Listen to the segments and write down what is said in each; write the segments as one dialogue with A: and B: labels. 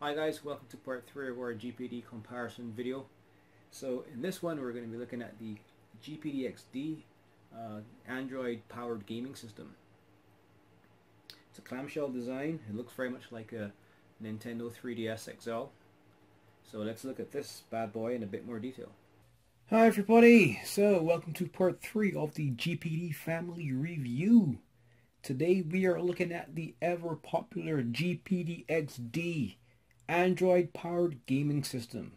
A: Hi guys, welcome to part 3 of our GPD comparison video. So in this one we're going to be looking at the Gpd Xd Android powered gaming system. It's a clamshell design. It looks very much like a Nintendo 3DS XL. So let's look at this bad boy in a bit more detail. Hi everybody, so welcome to part 3 of the GPD family review. Today we are looking at the ever popular Gpd Xd Android powered gaming system.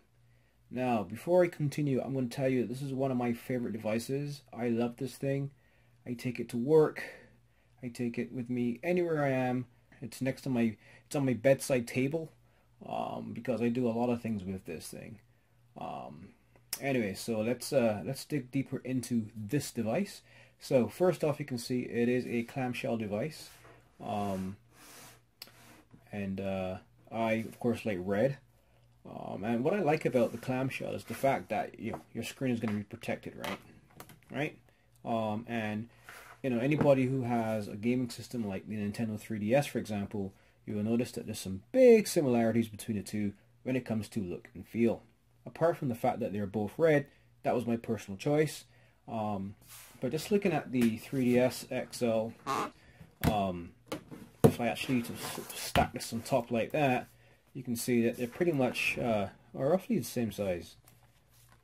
A: Now before I continue, I'm going to tell you this is one of my favorite devices. I love this thing. I take it to work. I take it with me anywhere I am. It's next to it's on my bedside table because I do a lot of things with this thing. Anyway, so let's dig deeper into this device. So first off, you can see it is a clamshell device, and I of course like red. And what I like about the clamshell is the fact that your screen is going to be protected, right? And anybody who has a gaming system like the Nintendo 3DS, for example, you will notice that there's some big similarities between the two when it comes to look and feel. Apart from the fact that they're both red, that was my personal choice. But just looking at the 3DS XL, if I actually stack this on top like that, you can see that they're pretty much are roughly the same size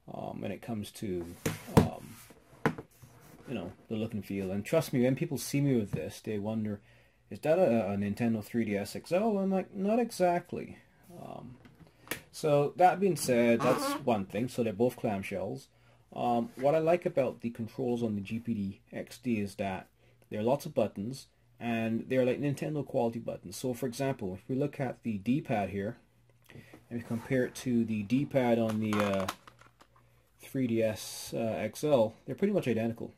A: when it comes to the look and feel. And trust me, when people see me with this, they wonder, is that a Nintendo 3DS XL? I'm like, not exactly. So that being said, that's one thing. So they're both clamshells. What I like about the controls on the Gpd Xd is that there are lots of buttons, and they're like Nintendo quality buttons. So for example, if we look at the D-pad here and we compare it to the D-pad on the 3DS XL, they're pretty much identical.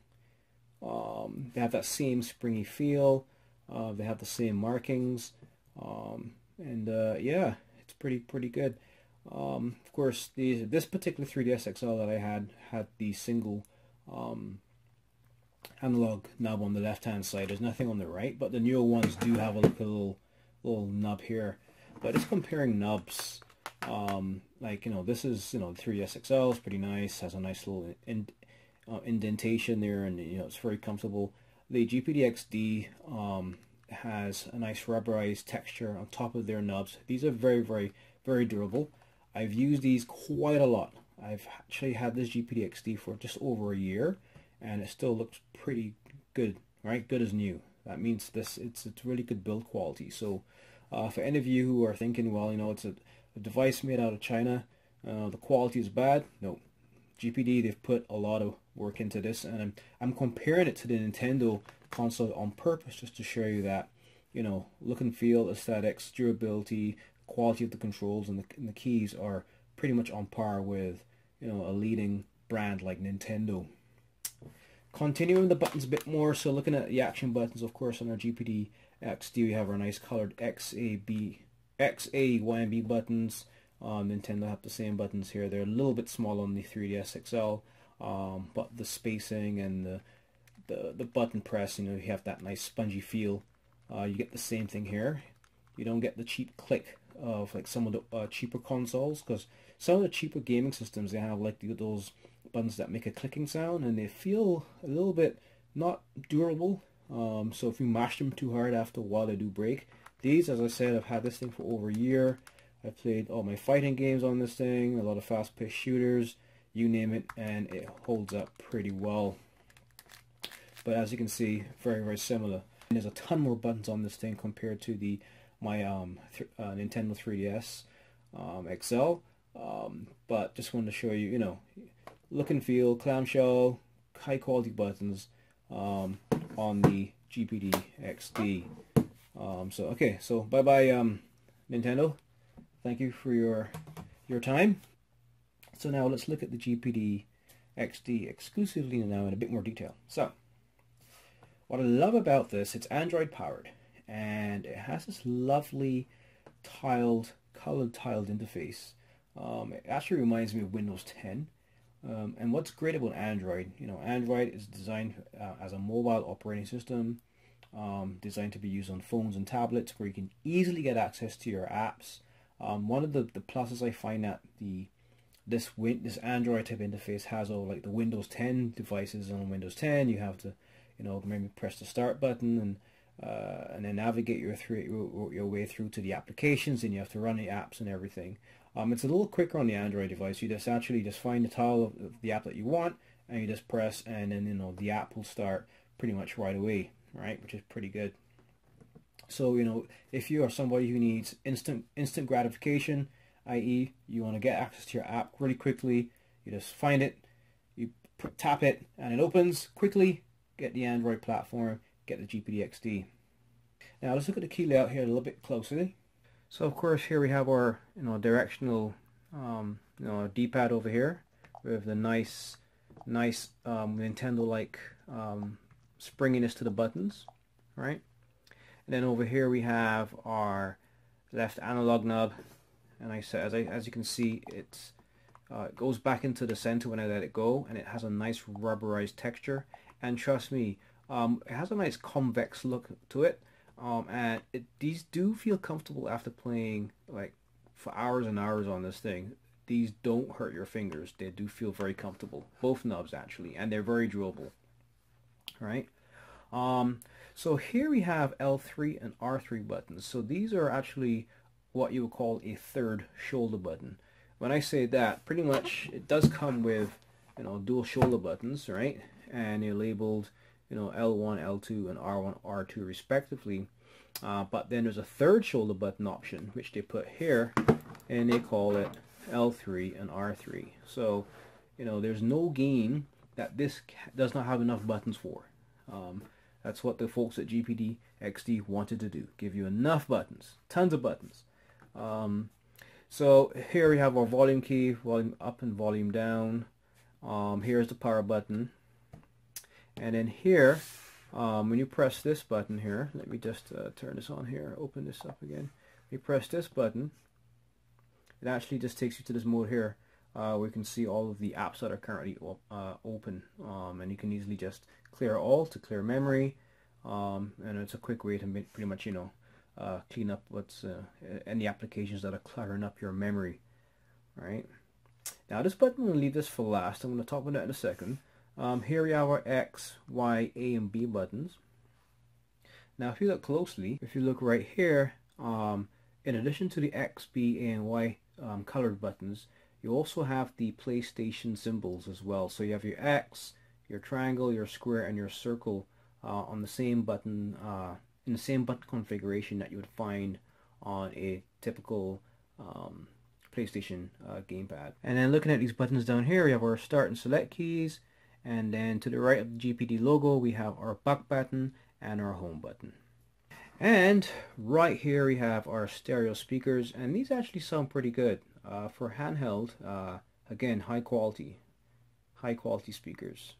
A: They have that same springy feel, they have the same markings, and yeah, it's pretty good. Of course, this particular 3DS XL that I had the single analog knob on the left hand side. There's nothing on the right, but the newer ones do have a little knob here. But it's comparing knobs. This is the 3DS XL is pretty nice, has a nice little indentation there, and it's very comfortable. The Gpd Xd has a nice rubberized texture on top of their knobs. These are very durable. I've used these quite a lot. I've actually had this Gpd Xd for just over a year, and it still looks pretty good, right? Good as new. That means it's really good build quality. So for any of you who are thinking, well, it's a device made out of China, the quality is bad. No, Gpd, they've put a lot of work into this, and I'm comparing it to the Nintendo console on purpose just to show you that look and feel, aesthetics, durability, quality of the controls and the keys are pretty much on par with a leading brand like Nintendo. Continuing the buttons a bit more, so looking at the action buttons, of course, on our Gpd Xd we have our nice colored X, A, Y, and B buttons. Nintendo have the same buttons here. They're a little bit small on the 3DS XL, but the spacing and the button press, you have that nice spongy feel. You get the same thing here. You don't get the cheap click of like some of the cheaper consoles, because some of the cheaper gaming systems, they have like those buttons that make a clicking sound, and they feel a little bit not durable. So if you mash them too hard, after a while they do break. These, as I said, I've had this thing for over a year. I've played all my fighting games on this thing, a lot of fast-paced shooters, you name it, and it holds up pretty well. But as you can see, very similar. And there's a ton more buttons on this thing compared to my Nintendo 3DS XL. But just wanted to show you, look and feel, clamshell, high quality buttons on the Gpd Xd. So bye bye Nintendo. Thank you for your time. So now let's look at the Gpd Xd exclusively now in a bit more detail. So what I love about this, it's Android powered, and it has this lovely colored tiled interface. It actually reminds me of Windows 10. And what's great about Android, Android is designed as a mobile operating system, designed to be used on phones and tablets, where you can easily get access to your apps One of the pluses I find that this Android type interface has all like the Windows 10 devices. On Windows 10 you have to, you know, maybe press the start button and then navigate your way through to the applications, and you have to run the apps and everything. It's a little quicker on the Android device. You just find the title of the app that you want, and you just press, and then, you know, the app will start pretty much right away, right? Which is pretty good. So, you know, if you are somebody who needs instant gratification, i.e. you want to get access to your app really quickly, you just find it, you tap it, and it opens quickly. Get the Android platform, get the Gpd Xd. Now let's look at the key layout here a little bit closely. So of course here we have our, you know, directional D-pad over here with the nice Nintendo-like springiness to the buttons, right? And then over here we have our left analog knob, and as you can see, it goes back into the center when I let it go, and it has a nice rubberized texture. And trust me, it has a nice convex look to it, and these do feel comfortable after playing like for hours and hours on this thing. These don't hurt your fingers. They do feel very comfortable, both knobs actually, and they're very durable, right? So here we have L3 and R3 buttons. So these are actually what you would call a third shoulder button. When I say that, pretty much it does come with, you know, dual shoulder buttons, right? And they're labeled, you know, L1, L2, and R1, R2 respectively. But then there's a third shoulder button option, which they put here, and they call it L3 and R3. So, you know, there's no game that this does not have enough buttons for. That's what the folks at Gpd Xd wanted to do, give you enough buttons, tons of buttons. So here we have our volume key, volume up and volume down. Here's the power button. And then here, when you press this button here, let me just turn this on here, open this up again. You press this button, it actually just takes you to this mode here, where you can see all of the apps that are currently open, and you can easily just clear all to clear memory, and it's a quick way to pretty much, you know, clean up what's any applications that are cluttering up your memory, right? Now this button, I'm going to leave this for last. I'm going to talk about that in a second. Here we have our X, Y, A, and B buttons. Now if you look closely, if you look right here, in addition to the X, B, A, and Y colored buttons, you also have the PlayStation symbols as well. So you have your X, your triangle, your square, and your circle on the same button, in the same button configuration that you would find on a typical PlayStation gamepad. And then looking at these buttons down here, we have our start and select keys. And then to the right of the Gpd logo, we have our back button and our home button. And right here we have our stereo speakers, and these actually sound pretty good for handheld. Again, high quality speakers.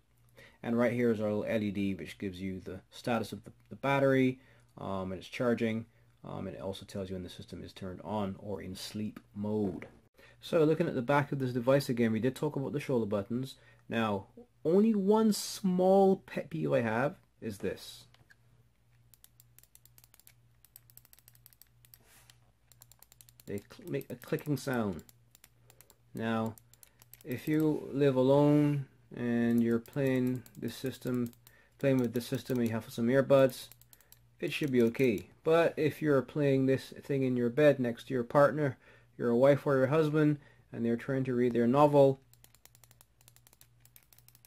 A: And right here is our little LED, which gives you the status of the battery, and it's charging, and it also tells you when the system is turned on or in sleep mode. So looking at the back of this device again, we did talk about the shoulder buttons. Now, only one small pet peeve I have is this. They make a clicking sound. Now, if you live alone and you're playing with the system and you have some earbuds, it should be okay. But if you're playing this thing in your bed next to your partner, your wife or your husband, and they're trying to read their novel,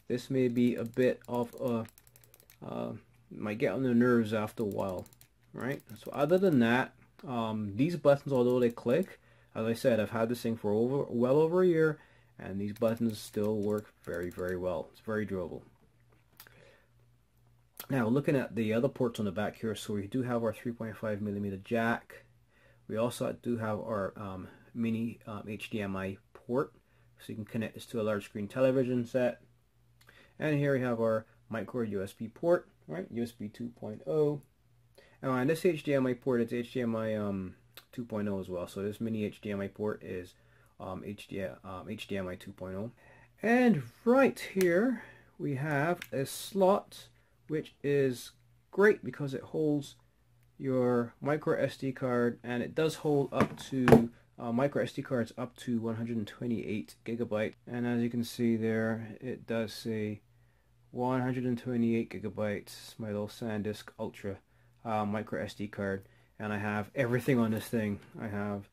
A: this may be a bit of a might get on the nerves after a while, right? So other than that, these buttons, although they click, as I said, I've had this thing for well over a year, and these buttons still work very, very well. It's very durable. Now looking at the other ports on the back here, so we do have our 3.5mm jack. We also do have our mini HDMI port, so you can connect this to a large screen television set. And here we have our micro USB port, right? USB 2.0. And this HDMI port, it's HDMI 2.0 as well. So this mini HDMI port is HDMI 2.0. And right here we have a slot, which is great because it holds your micro SD card, and it does hold up to micro SD cards up to 128 gigabyte, and as you can see there, it does say 128 gigabytes, my little SanDisk Ultra micro SD card, and I have everything on this thing. I have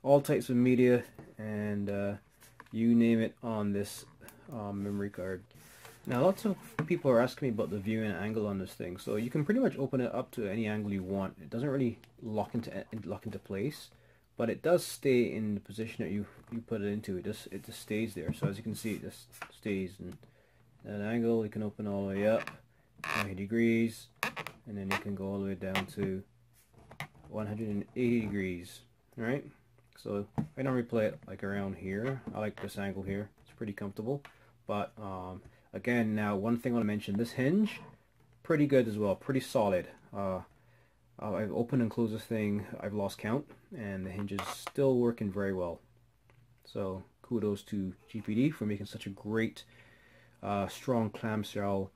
A: all types of media and you name it on this memory card. Now lots of people are asking me about the viewing angle on this thing. So you can pretty much open it up to any angle you want. It doesn't really lock into place, but it does stay in the position that you put it into. It just stays there. So as you can see, it just stays in that angle. You can open all the way up 90 degrees, and then you can go all the way down to 180 degrees. Alright, so I normally play it like around here. I like this angle here. It's pretty comfortable, but again, now one thing I want to mention, this hinge, pretty good as well, pretty solid. I've opened and closed this thing, I've lost count, and the hinge is still working very well. So kudos to Gpd for making such a great, strong clamshell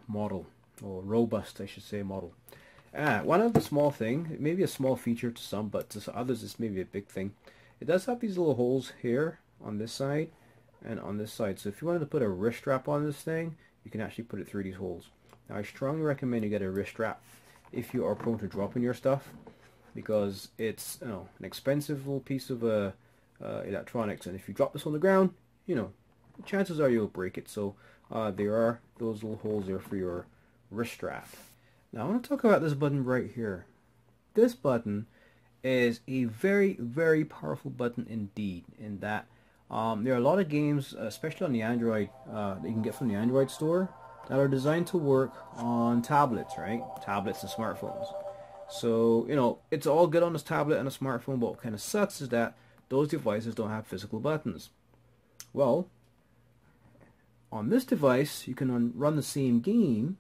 A: model, or robust, I should say, model. One other small thing, maybe a small feature to some, but to others it's maybe a big thing. It does have these little holes here on this side and on this side. So if you wanted to put a wrist strap on this thing, you can actually put it through these holes. Now I strongly recommend you get a wrist strap if you are prone to dropping your stuff, because it's, you know, an expensive little piece of electronics, and if you drop this on the ground, you know, chances are you'll break it. So there are those little holes there for your wrist strap. Now I want to talk about this button right here. This button is a very, very powerful button indeed, in that there are a lot of games, especially on the Android, that you can get from the Android store, that are designed to work on tablets, right? Tablets and smartphones. So, you know, it's all good on this tablet and a smartphone, but what kind of sucks is that those devices don't have physical buttons. Well, on this device, you can run the same game,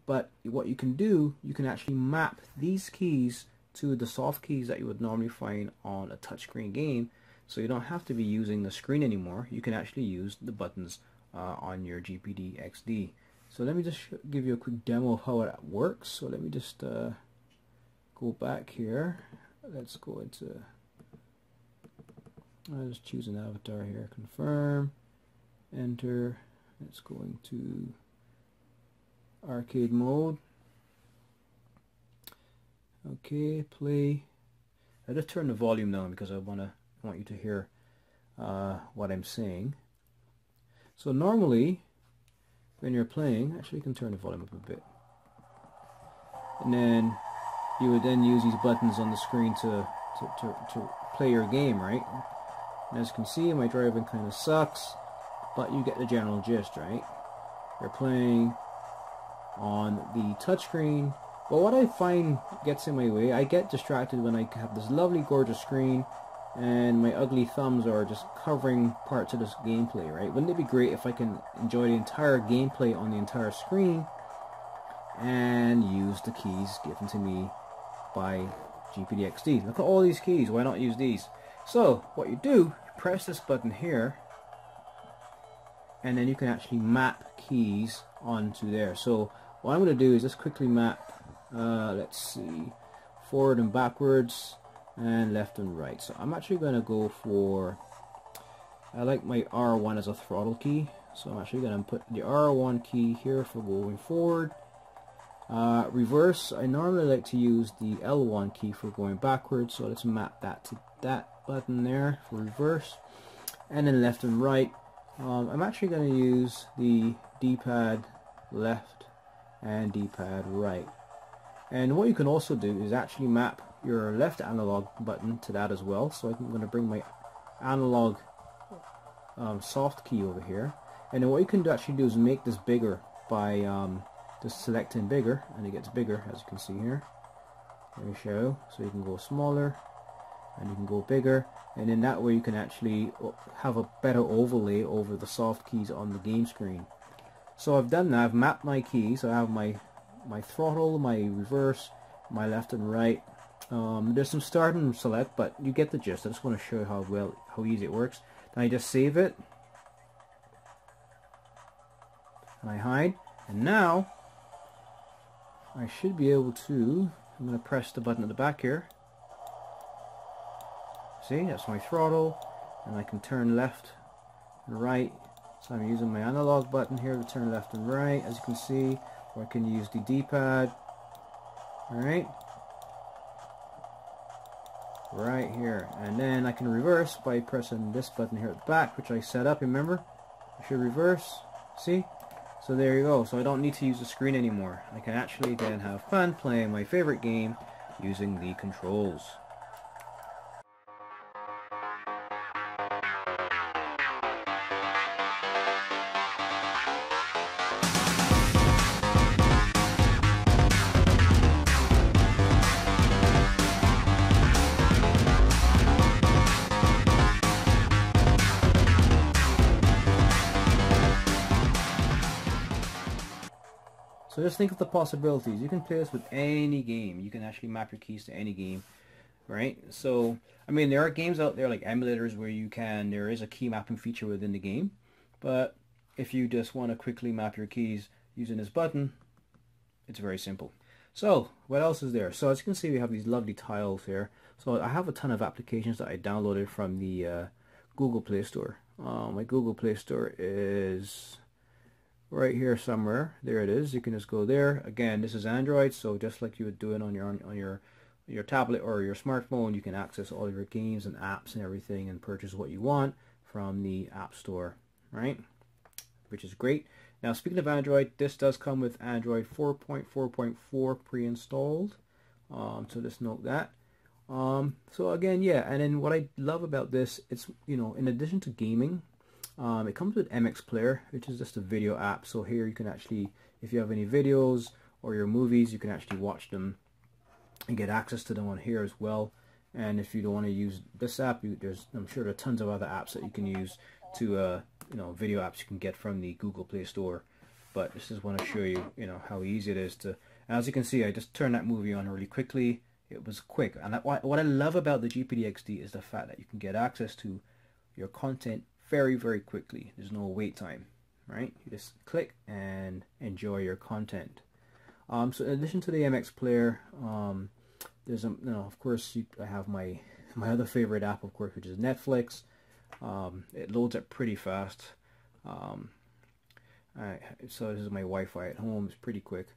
A: but what you can do, you can actually map these keys to the soft keys that you would normally find on a touchscreen game. So you don't have to be using the screen anymore. You can actually use the buttons on your Gpd Xd. So let me just give you a quick demo of how it works. So let me just go back here. Let's go into, I'll just choose an avatar here. Confirm, enter. Let's go into arcade mode. Okay, play. I just turn the volume down because I want you to hear what I'm saying. So normally when you're playing, actually you can turn the volume up a bit, and then you would then use these buttons on the screen to play your game, right? And as you can see, my driving kind of sucks, but you get the general gist, right? You're playing on the touchscreen. But what I find gets in my way, I get distracted when I have this lovely gorgeous screen and my ugly thumbs are just covering parts of this gameplay, right? Wouldn't it be great if I can enjoy the entire gameplay on the entire screen and use the keys given to me by Gpd Xd? Look at all these keys, why not use these? So what you do, you press this button here, and then you can actually map keys onto there. So what I'm going to do is just quickly map, let's see, forward and backwards and left and right. So I'm actually going to go for, I like my R1 as a throttle key, so I'm actually going to put the R1 key here for going forward. Reverse, I normally like to use the L1 key for going backwards, so let's map that to that button there for reverse. And then left and right, I'm actually going to use the D-pad left and D-pad right. And what you can also do is actually map your left analog button to that as well. So I'm going to bring my analog soft key over here, and then what you can actually do is make this bigger by just selecting bigger, and it gets bigger as you can see here. Let me show. So you can go smaller and you can go bigger, and in that way you can actually have a better overlay over the soft keys on the game screen. So I've done that. I've mapped my keys. I have my throttle, my reverse, my left and right. There's some start and select, but you get the gist. I just want to show you how easy it works. Then I just save it and I hide, and now I should be able to, I'm going to press the button at the back here, see, that's my throttle, and I can turn left and right. So I'm using my analog button here to turn left and right, as you can see, or I can use the D-pad. Alright, right here, and then I can reverse by pressing this button here at the back, which I set up. Remember, I should reverse. See? So there you go. So I don't need to use the screen anymore. I can actually then have fun playing my favorite game using the controls. So just think of the possibilities. You can play this with any game. You can actually map your keys to any game, right? So, I mean, there are games out there like emulators where there is a key mapping feature within the game. But if you just want to quickly map your keys using this button, it's very simple. So, what else is there? So, as you can see, we have these lovely tiles here. So, I have a ton of applications that I downloaded from the Google Play Store. My Google Play Store is right here somewhere. There it is. You can just go there. Again, this is Android, so just like you would do it on your tablet or your smartphone, you can access all of your games and apps and everything and purchase what you want from the App Store, right? Which is great. Now, speaking of Android, this does come with Android 4.4.4 pre-installed. So just note that. So again, yeah, and then what I love about this, it's, you know, in addition to gaming, it comes with MX Player, which is just a video app. So here you can actually, if you have any videos or your movies, you can actually watch them and get access to them on here as well. And if you don't want to use this app, I'm sure there are tons of other apps that you can use to, you know, video apps you can get from the Google Play Store. But I just want to show you, you know, how easy it is to. And as you can see, I just turned that movie on really quickly. It was quick, and what I love about the Gpd Xd is the fact that you can get access to your content very, very quickly. There's no wait time, right? You just click and enjoy your content. So in addition to the MX Player, there's of course, I have my other favorite app, of course, which is Netflix. It loads up pretty fast. So this is my Wi-Fi at home. It's pretty quick,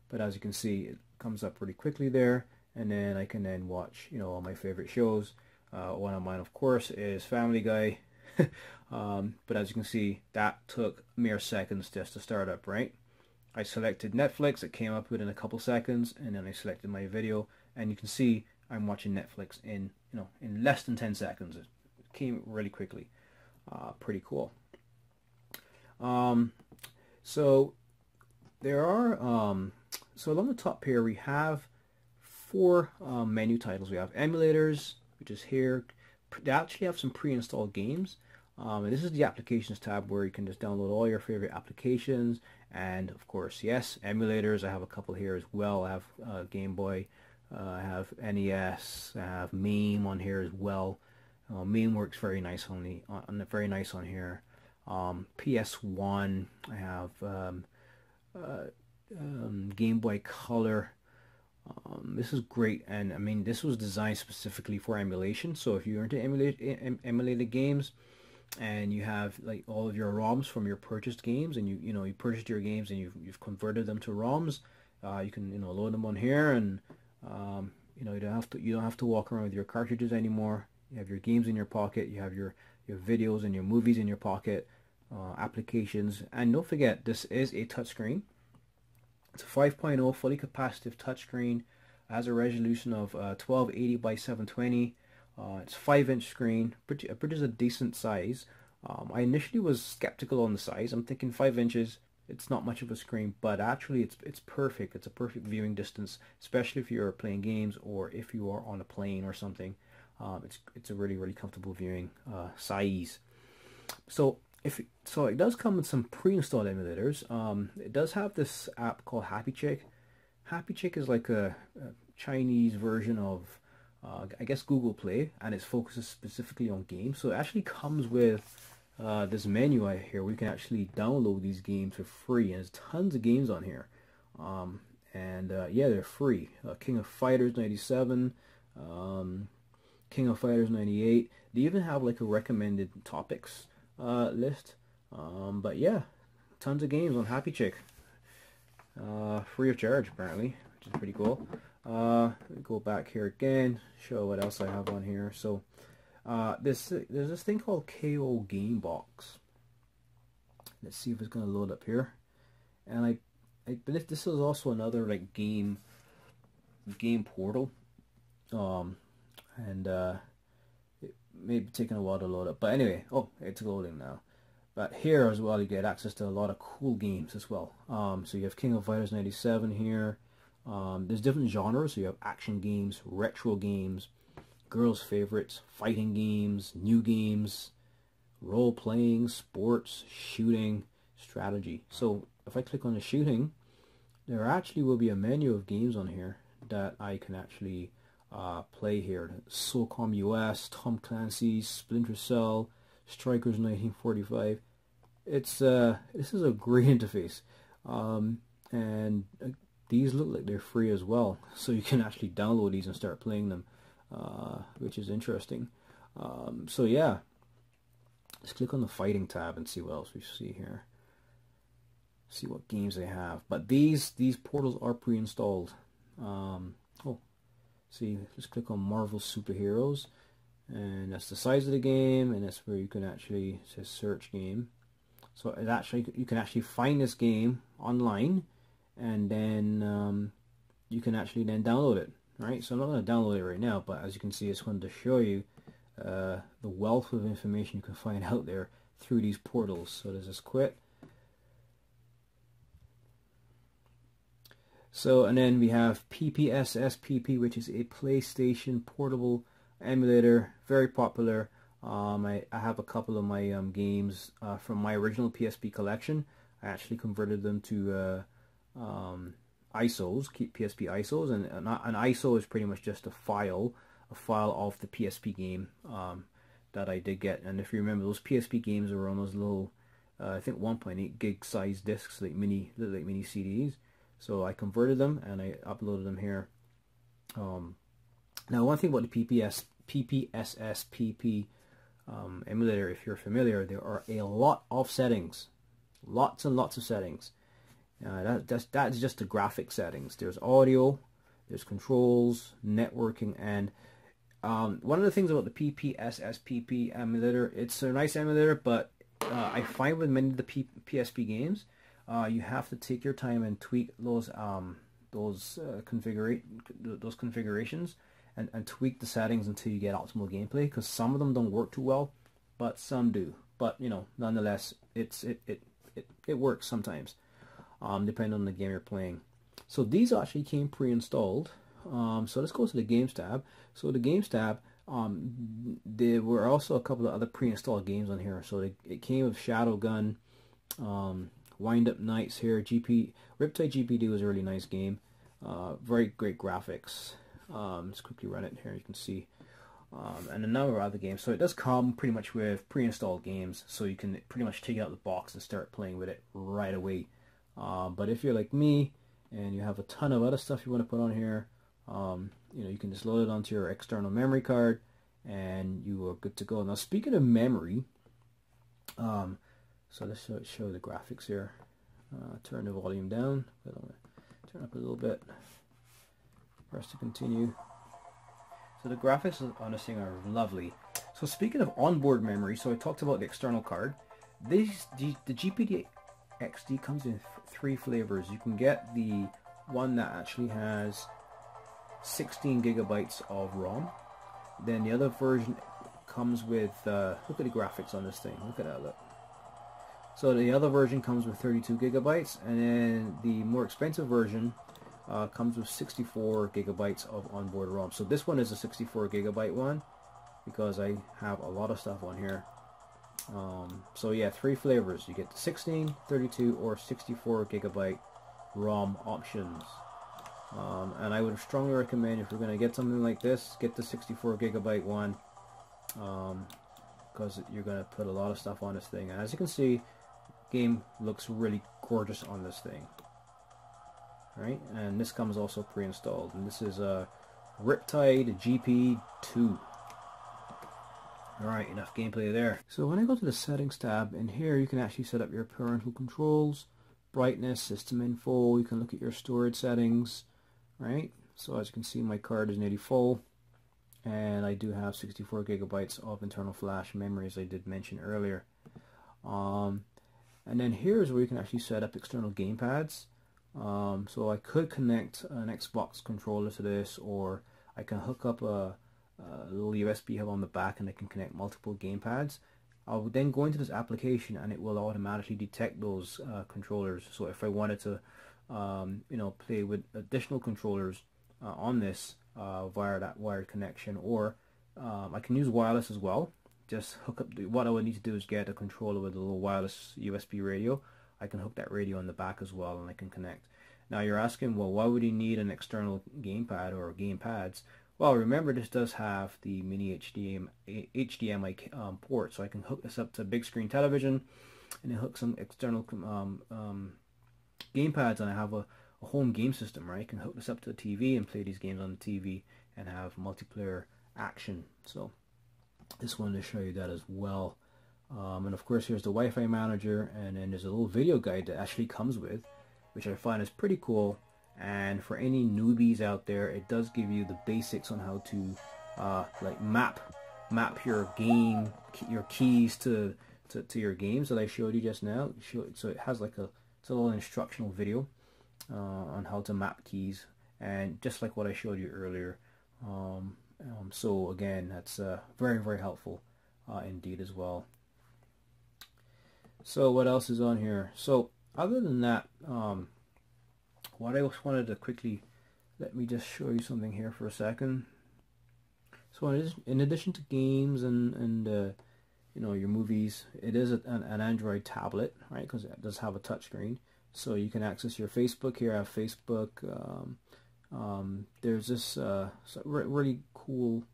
A: but as you can see, it comes up pretty quickly there, and then I can then watch, you know, all my favorite shows. One of mine, of course, is Family Guy. But as you can see, that took mere seconds just to start up, right? I selected Netflix, it came up within a couple seconds, and then I selected my video, and you can see I'm watching Netflix in, you know, in less than 10 seconds. It came really quickly. Pretty cool. So there are so along the top here we have 4 menu titles. We have Emulators, which is here. They actually have some pre-installed games. And this is the applications tab where you can just download all your favorite applications, and of course, yes, emulators. I have a couple here as well. I have Game Boy, I have NES, I have MAME on here as well. MAME works very nice on here. PS1, I have Game Boy Color. This is great, and I mean, this was designed specifically for emulation. So if you're into emulated games, and you have like all of your ROMs from your purchased games, and you purchased your games and you've converted them to ROMs, you can load them on here, and you don't have to walk around with your cartridges anymore. You have your games in your pocket, you have your videos and your movies in your pocket, applications, and don't forget, this is a touchscreen. It's a 5.0 fully capacitive touchscreen. It has a resolution of 1280 by 720. It's 5-inch screen, pretty a decent size. I initially was skeptical on the size. I'm thinking 5 inches, it's not much of a screen, but actually it's perfect. It's a perfect viewing distance, especially if you're playing games or if you are on a plane or something. It's a really, really comfortable viewing size. So it does come with some pre-installed emulators. It does have this app called Happy Chick. Happy Chick is like a Chinese version of I guess Google Play, and it focuses specifically on games. So it actually comes with this menu right here. We can actually download these games for free, and there's tons of games on here. Yeah, they're free. King of Fighters 97, King of Fighters 98. They even have like a recommended topics list. But yeah, tons of games on Happy Chick. Free of charge apparently, which is pretty cool. Go back here again, show what else I have on here. So there's this thing called KO Game Box. Let's see if it's gonna load up here. And I believe this is also another like game portal. It may be taking a while to load up, but anyway, oh, it's loading now. But here as well, you get access to a lot of cool games as well. So you have King of Fighters 97 here. There's different genres. So you have action games, retro games, girls' favorites, fighting games, new games, role-playing, sports, shooting, strategy. So if I click on the shooting, there actually will be a menu of games on here that I can actually play here. SOCOM US, Tom Clancy's, Splinter Cell, Strikers 1945. This is a great interface, and these look like they're free as well, so you can actually download these and start playing them, which is interesting. So yeah, let's click on the fighting tab and see what else we see here. See what games they have. But these portals are pre-installed. See, let's click on Marvel Superheroes, and that's the size of the game, and that's where you can actually, it says search game. So it actually, you can actually find this game online, and then you can actually then download it, right? So I'm not going to download it right now, but as you can see, it's going to show you the wealth of information you can find out there through these portals. So there's this quit. So, and then we have Ppsspp, which is a PlayStation portable emulator, very popular. I have a couple of my games from my original PSP collection. I actually converted them to ISOs, PSP ISOs, and an ISO is pretty much just a file of the PSP game that I did get. And if you remember, those PSP games were on those little, I think 1.8 gig size discs, like mini CDs. So I converted them and I uploaded them here. Now, one thing about the Ppsspp emulator, if you're familiar, there are a lot of settings, lots and lots of settings. That's just the graphic settings. There's audio, there's controls, networking, and one of the things about the Ppsspp emulator, it's a nice emulator, but I find with many of the PSP games, you have to take your time and tweak those configurations and tweak the settings until you get optimal gameplay, because some of them don't work too well, but some do. But you know, nonetheless, it works sometimes, depending on the game you're playing. So these actually came pre-installed. So let's go to the games tab. So the games tab, there were also a couple of other pre-installed games on here. So it came with Shadowgun, Wind Up Nights here. Riptide Gp2 was a really nice game. Very great graphics. Let's quickly run it here. You can see, and a number of other games. So it does come pretty much with pre-installed games, so you can pretty much take it out of the box and start playing with it right away. But if you're like me and you have a ton of other stuff you want to put on here, you know, you can just load it onto your external memory card, and you are good to go. Now, speaking of memory, so let's show the graphics here. Turn the volume down, but I'm going to turn up a little bit. Press to continue. So the graphics on this thing are lovely. So speaking of onboard memory, so I talked about the external card. The Gpd Xd comes in 3 flavors. You can get the one that actually has 16 gigabytes of ROM. Then the other version comes with, look at the graphics on this thing. Look at that, look. So the other version comes with 32 gigabytes, and then the more expensive version comes with 64 gigabytes of onboard ROM. So this one is a 64 gigabyte one, because I have a lot of stuff on here. So yeah, 3 flavors. You get the 16, 32, or 64 gigabyte ROM options. And I would strongly recommend, if you're going to get something like this, get the 64 gigabyte one, because you're going to put a lot of stuff on this thing. And as you can see, game looks really gorgeous on this thing. Right, and this comes also pre-installed, and this is a Riptide Gp2. Alright, enough gameplay there. So when I go to the settings tab, in here you can actually set up your parental controls, brightness, system info, you can look at your storage settings, right? So as you can see, my card is nearly full, and I do have 64 gigabytes of internal flash memory, as I did mention earlier. And then here's where you can actually set up external gamepads. So I could connect an Xbox controller to this, or I can hook up a little USB hub on the back and I can connect multiple gamepads. I'll then go into this application and it will automatically detect those controllers. So if I wanted to play with additional controllers on this via that wired connection, or I can use wireless as well. Just hook up what I would need to do is get a controller with a little wireless USB radio. I can hook that radio in the back as well and I can connect. Now you're asking, well, why would you need an external gamepad or gamepads? Well, remember this does have the mini HDMI port, so I can hook this up to a big screen television and then hook some external gamepads, and I have a home game system, right? I can hook this up to the TV and play these games on the TV and have multiplayer action. So just wanted to show you that as well. And of course here's the Wi-Fi manager, and then there's a little video guide that actually comes with, which I find is pretty cool. And for any newbies out there, it does give you the basics on how to like map your game, your keys to your games that I showed you just now. So it has like it's a little instructional video on how to map keys, and just like what I showed you earlier. So again, that's very, very helpful indeed as well. So what else is on here? So other than that, what I just wanted to quickly, let me just show you something here for a second. So in addition to games and your movies, it is an Android tablet, right? Because it does have a touchscreen, so you can access your Facebook. Here I have Facebook. There's this really cool,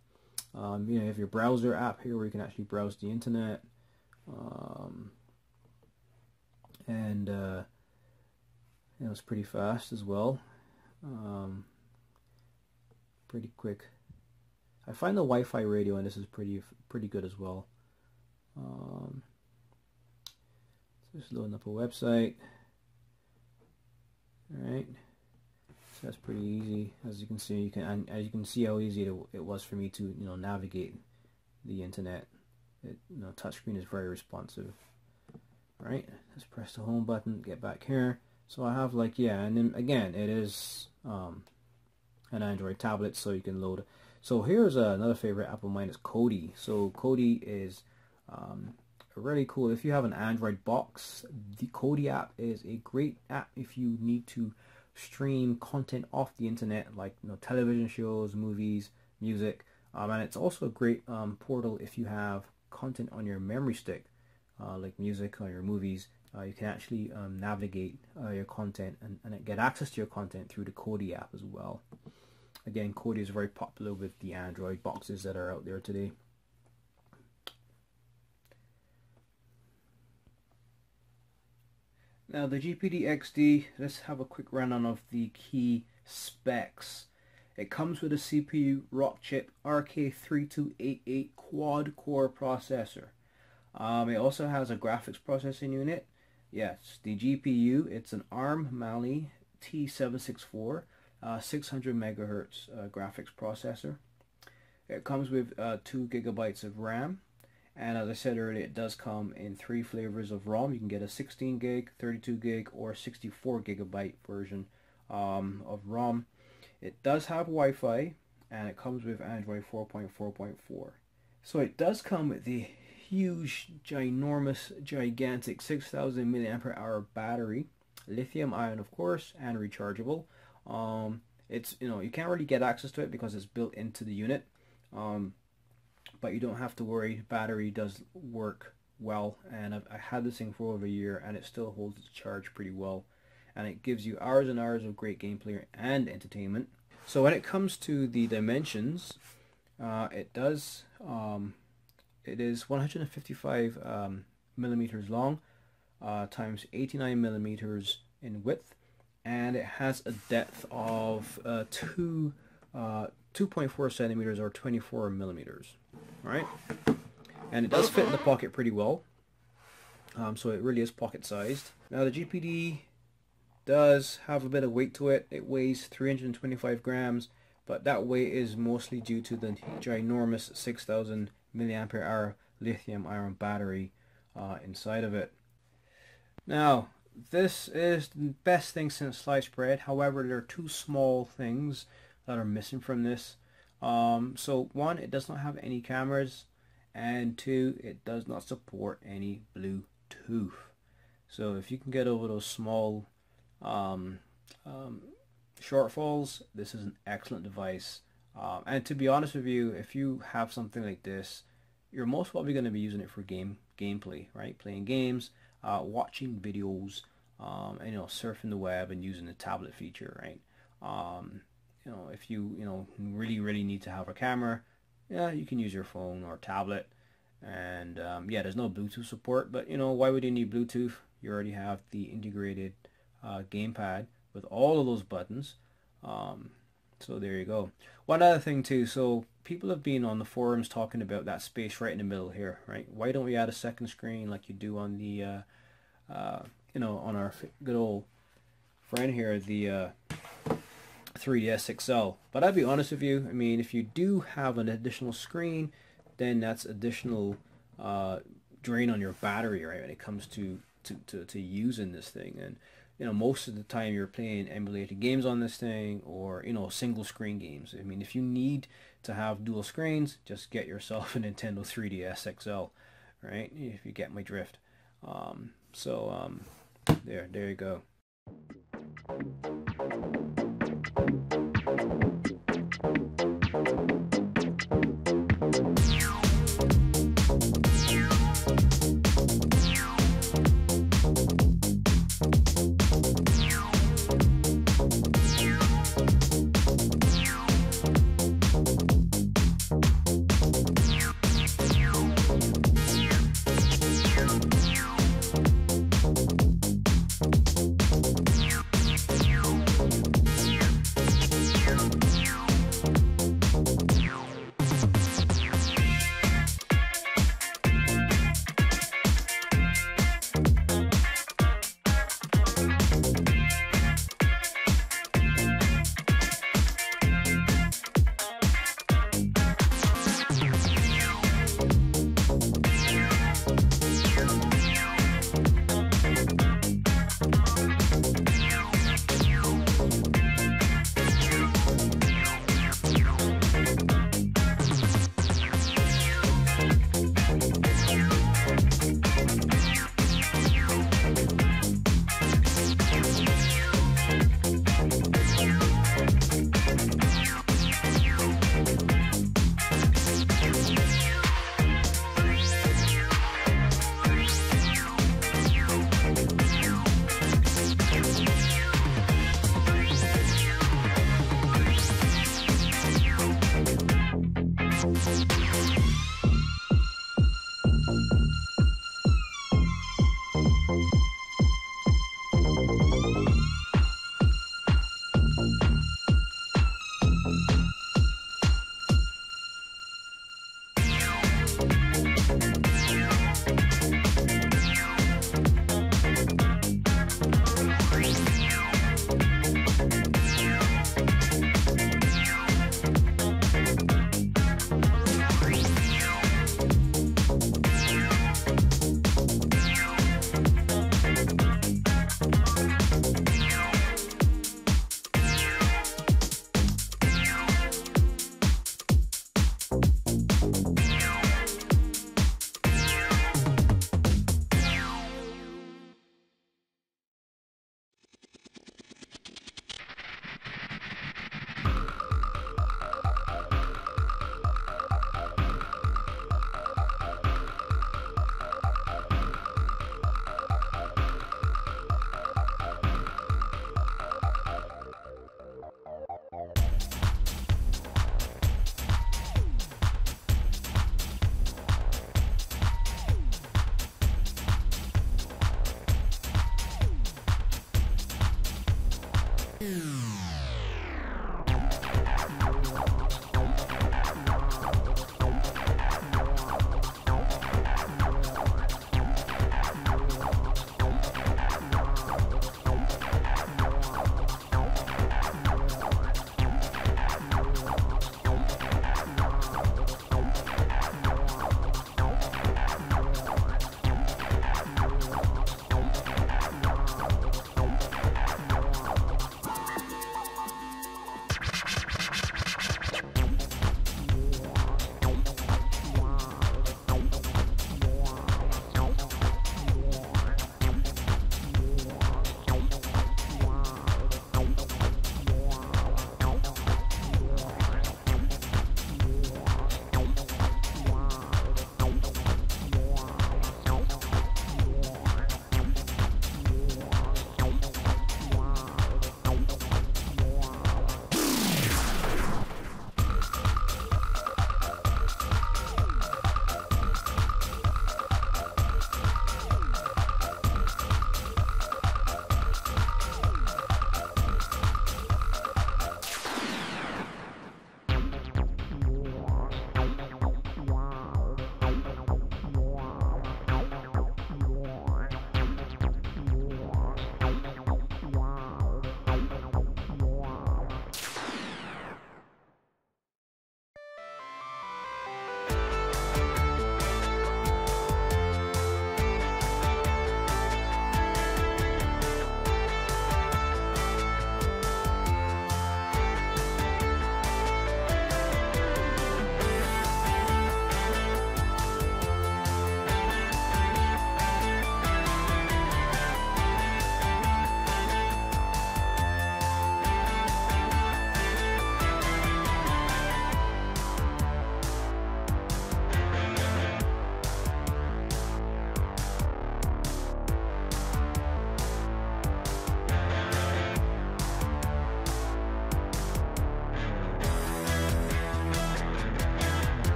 A: you have your browser app here where you can actually browse the internet, and it's pretty fast as well, pretty quick. I find the Wi-Fi radio and this is pretty good as well. Just loading up a website. Alright, so that's pretty easy. As you can see, as you can see how easy it was for me to navigate the internet. Touchscreen is very responsive. Right, let's press the home button, get back here. So I have and then again it is an Android tablet, so you can load. So here's another favorite app of mine, is Kodi. So Kodi is really cool. If you have an Android box, the Kodi app is a great app if you need to stream content off the internet, like television shows, movies, music, and it's also a great portal if you have content on your memory stick, like music or your movies. You can actually navigate your content and get access to your content through the Kodi app as well. Again, Kodi is very popular with the Android boxes that are out there today. Now the Gpd Xd, let's have a quick rundown of the key specs. It comes with a CPU Rockchip RK3288 quad-core processor. It also has a graphics processing unit. Yes, the GPU, it's an ARM Mali T764 600 megahertz graphics processor. It comes with 2 gigabytes of RAM, and as I said earlier, it does come in 3 flavors of ROM. You can get a 16 gig, 32 gig, or 64 gigabyte version of ROM. It does have Wi-Fi, and it comes with Android 4.4.4. So it does come with the huge, ginormous, gigantic 6,000 milliampere hour battery, lithium ion of course, and rechargeable. It's you can't really get access to it because it's built into the unit, but you don't have to worry. Battery does work well, and I had this thing for over a year and it still holds its charge pretty well, and it gives you hours and hours of great gameplay and entertainment. So when it comes to the dimensions, it is 155 millimeters long times 89 millimeters in width, and it has a depth of 2.4 centimeters or 24 millimeters. All right. and it does fit in the pocket pretty well. So it really is pocket sized. Now the GPD does have a bit of weight to it. It weighs 325 grams, but that weight is mostly due to the ginormous 6,000 milliampere hour lithium ion battery inside of it. Now, this is the best thing since sliced bread. However, there are two small things that are missing from this. So one, it does not have any cameras, and two, it does not support any Bluetooth. So if you can get over those small shortfalls, this is an excellent device. And to be honest with you, if you have something like this, you're most probably going to be using it for gameplay, right? Playing games, watching videos, and surfing the web and using the tablet feature, right? If you really need to have a camera, yeah, you can use your phone or tablet. And yeah, there's no Bluetooth support, but why would you need Bluetooth? You already have the integrated gamepad with all of those buttons. So there you go. One other thing too, so people have been on the forums talking about that space right in the middle here, right? Why don't we add a second screen like you do on the on our good old friend here, the 3DS XL? But I'll be honest with you, I mean, if you do have an additional screen, then that's additional drain on your battery, right, when it comes to using this thing. And most of the time you're playing emulated games on this thing, or single screen games. I mean, if you need to have dual screens, just get yourself a Nintendo 3DS XL, right? If you get my drift. There you go.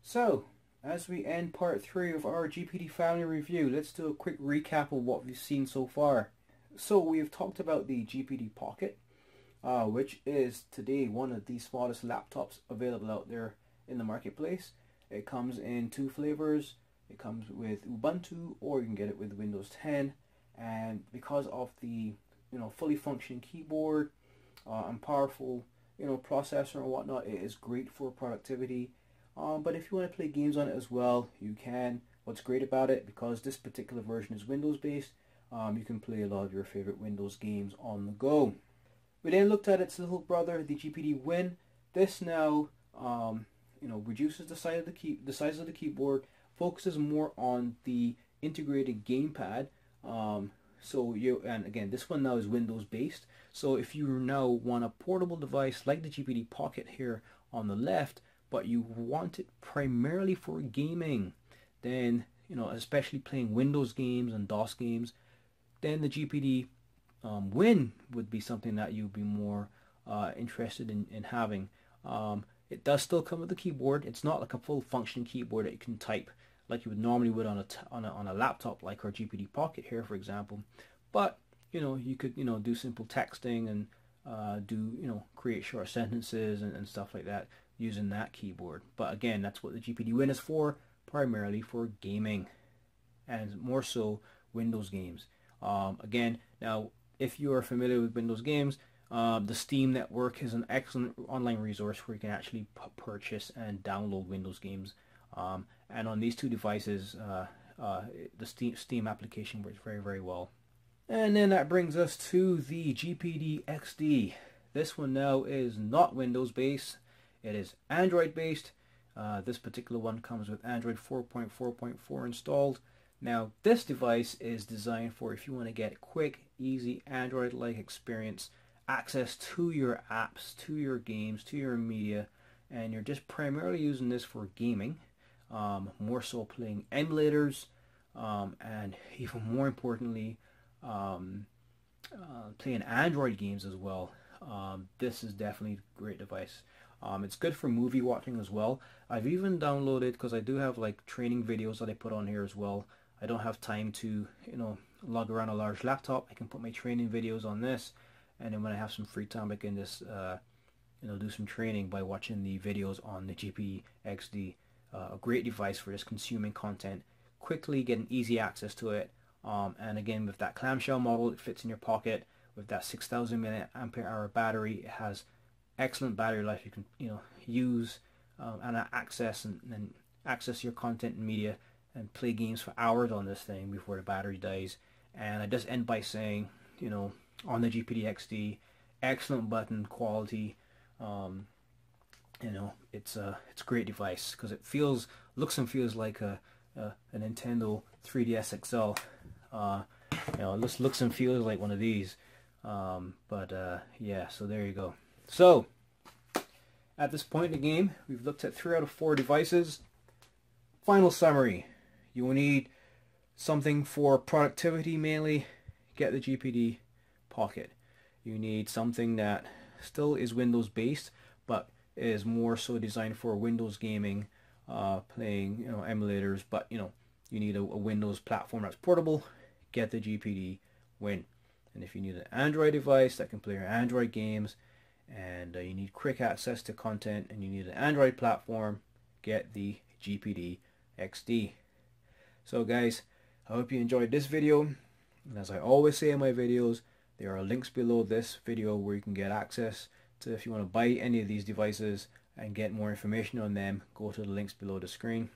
A: So, as we end part 3 of our Gpd family review, let's do a quick recap of what we've seen so far. So, we've talked about the Gpd Pocket, which is today one of the smallest laptops available out there in the marketplace. It comes in 2 flavors. It comes with Ubuntu, or you can get it with Windows 10. And because of the fully functioning keyboard and powerful processor and whatnot, it is great for productivity. But if you want to play games on it as well, you can. What's great about it, because this particular version is Windows based, you can play a lot of your favorite Windows games on the go. We then looked at its little brother, the Gpd Win. This now reduces the size of the keyboard, focuses more on the integrated gamepad. And again, this one now is Windows based. So if you now want a portable device like the Gpd Pocket here on the left, but you want it primarily for gaming, then especially playing Windows games and DOS games, then the Gpd Win would be something that you'd be more interested in having. It does still come with a keyboard. It's not like a full function keyboard that you can type like you would normally on a laptop like our Gpd Pocket here, for example. But you could do simple texting and create short sentences and stuff like that using that keyboard. But again, that's what the Gpd Win is for, primarily for gaming, and more so Windows games. Again, now if you are familiar with Windows games, the Steam network is an excellent online resource where you can actually purchase and download Windows games. And on these 2 devices, the Steam application works very, very well. And then that brings us to the Gpd Xd. This one now is not Windows based. It is Android based. This particular one comes with Android 4.4.4 installed. Now this device is designed for if you want to get quick, easy Android-like experience, access to your apps, to your games, to your media, and you're just primarily using this for gaming, more so playing emulators, and even more importantly, playing Android games as well. This is definitely a great device. It's good for movie watching as well. I've even downloaded, because I do have like training videos that I put on here as well. I don't have time to lug around a large laptop. I can put my training videos on this, and then when I have some free time I can just do some training by watching the videos on the Gpd Xd. A great device for just consuming content, quickly getting easy access to it, and again with that clamshell model, it fits in your pocket. With that 6,000 mAh battery, it has excellent battery life. You can use and access and access your content and media and play games for hours on this thing before the battery dies. And I just end by saying, on the Gpd Xd, excellent button quality. It's a great device because it looks and feels like a Nintendo 3DS XL. It just looks and feels like one of these. Yeah, so there you go. So at this point in the game, we've looked at 3 out of 4 devices. Final summary: you will need something for productivity mainly. Get the Gpd Pocket. You need something that still is Windows based, but is more so designed for Windows gaming, playing emulators. But you need a Windows platform that's portable. Get the Gpd Win. And if you need an Android device that can play your Android games, and you need quick access to content, and you need an Android platform, get the Gpd Xd. So guys, I hope you enjoyed this video. And as I always say in my videos, There are links below this video where you can get access to, if you want to buy any of these devices and get more information on them, go to the links below the screen.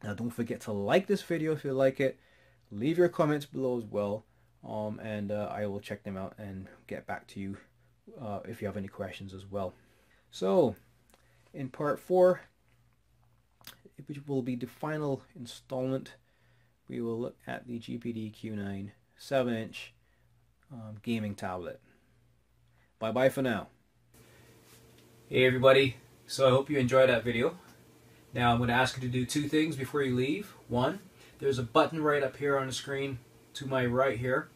A: Now don't forget to like this video if you like it. Leave your comments below as well, and I will check them out and get back to you if you have any questions as well. So in part 4, which will be the final installment, we will look at the Gpd Q9 7-inch gaming tablet. Bye bye for now.
B: Hey everybody, so I hope you enjoyed that video. Now I'm going to ask you to do 2 things before you leave. 1, there's a button right up here on the screen to my right here.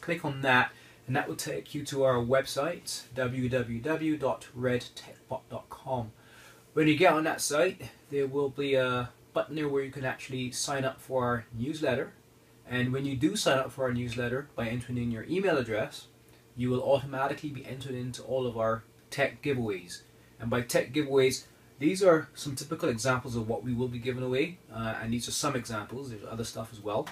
B: Click on that and that will take you to our website, www.redtechbot.com. When you get on that site, there will be a button there where you can actually sign up for our newsletter. And when you do sign up for our newsletter by entering in your email address, you will automatically be entered into all of our tech giveaways. And by tech giveaways, these are some typical examples of what we will be giving away, and these are some examples. There's other stuff as well.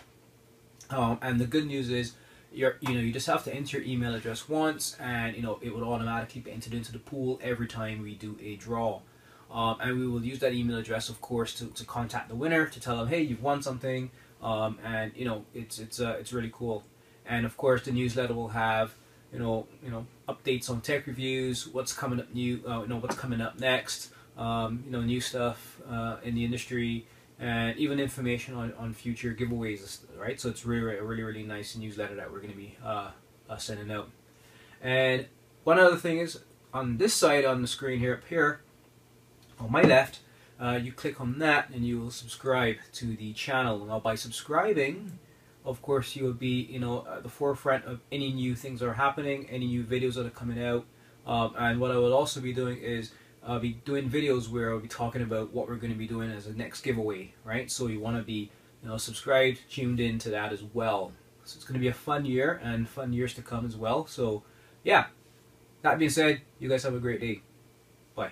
B: And the good news is, you just have to enter your email address once, and it will automatically be entered into the pool every time we do a draw. And we will use that email address, of course, to contact the winner, to tell them, hey, you've won something, and it's really cool. And of course, the newsletter will have updates on tech reviews, what's coming up new, what's coming up next, new stuff in the industry, and even information on future giveaways, right? So it's really nice newsletter that we're going to be sending out. And one other thing is, on this side on the screen here, up here on my left, you click on that and you will subscribe to the channel. Now by subscribing, of course, you will be at the forefront of any new things that are happening, any new videos that are coming out. And what I will also be doing is I'll be doing videos where I'll be talking about what we're going to be doing as a next giveaway, right? So you want to be subscribed, tuned in to that as well. So it's going to be a fun year and fun years to come as well. So yeah, that being said, you guys have a great day. Bye.